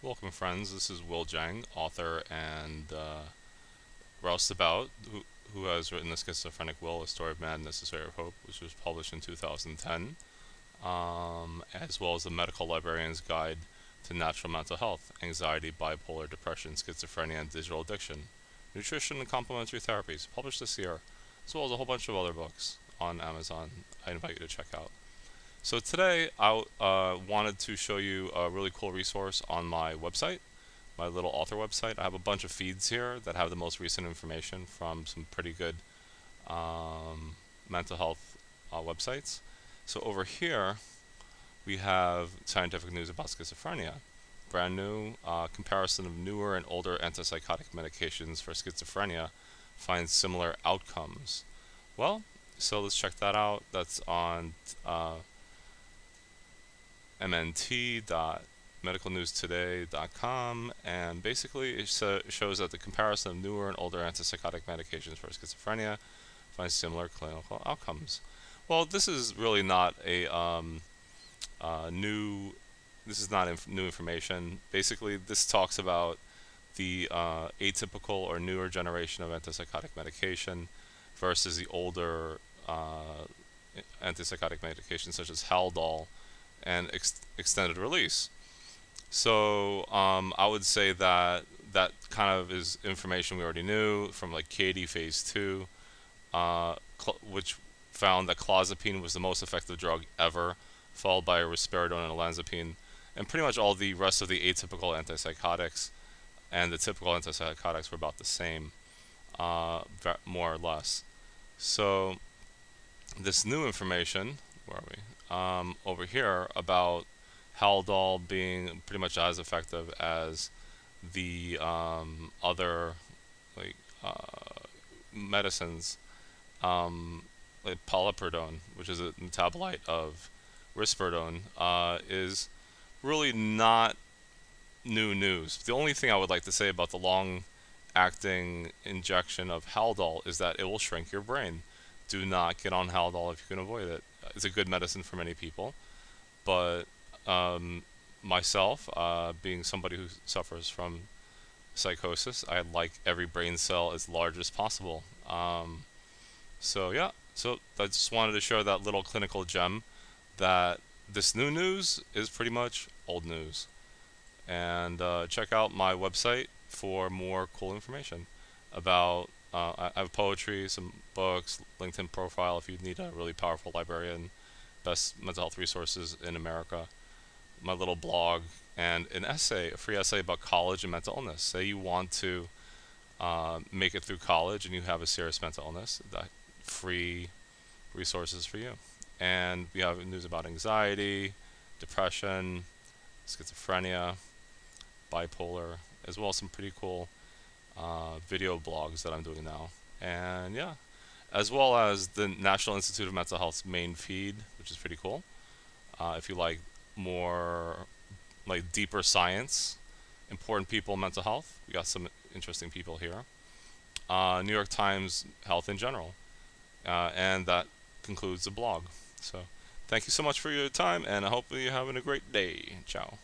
Welcome, friends. This is Will Jang, author and roustabout, who has written The Schizophrenic Will, A Story of Madness, A Story of Hope, which was published in 2010, as well as The Medical Librarian's Guide to Natural Mental Health, Anxiety, Bipolar Depression, Schizophrenia, and Digital Addiction, Nutrition and Complementary Therapies, published this year, as well as a whole bunch of other books on Amazon I invite you to check out. So today I wanted to show you a really cool resource on my website, my little author website. I have a bunch of feeds here that have the most recent information from some pretty good mental health websites. So over here we have scientific news about schizophrenia. Brand new comparison of newer and older antipsychotic medications for schizophrenia finds similar outcomes. Well, so let's check that out. That's on mnt.medicalnewstoday.com, and basically it shows that the comparison of newer and older antipsychotic medications for schizophrenia finds similar clinical outcomes. Well, this is really not a new. This is not new information. Basically, this talks about the atypical or newer generation of antipsychotic medication versus the older antipsychotic medications such as Haldol and extended release. So I would say that that kind of is information we already knew from like Katie phase 2, which found that clozapine was the most effective drug ever, followed by risperidone and olanzapine, and pretty much all the rest of the atypical antipsychotics and the typical antipsychotics were about the same, more or less. So this new information, where are we? Over here about Haldol being pretty much as effective as the other like medicines, like paliperidone, which is a metabolite of risperidone, is really not new news. The only thing I would like to say about the long-acting injection of Haldol is that it will shrink your brain. Do not get on Haldol if you can avoid it. It's a good medicine for many people, but myself, being somebody who suffers from psychosis, I like every brain cell as large as possible. So yeah, so I just wanted to share that little clinical gem that this new news is pretty much old news. And check out my website for more cool information about I have poetry, some books, LinkedIn profile if you need a really powerful librarian, best mental health resources in America, my little blog, and an essay, a free essay about college and mental illness. Say you want to make it through college and you have a serious mental illness, that free resources for you. And we have news about anxiety, depression, schizophrenia, bipolar, as well as some pretty cool video blogs that I'm doing now. And yeah, as well as the National Institute of Mental Health's main feed, which is pretty cool. If you like more like deeper science, important people in mental health, we got some interesting people here. New York Times Health in general. And that concludes the blog. So thank you so much for your time, and I hope you're having a great day. Ciao.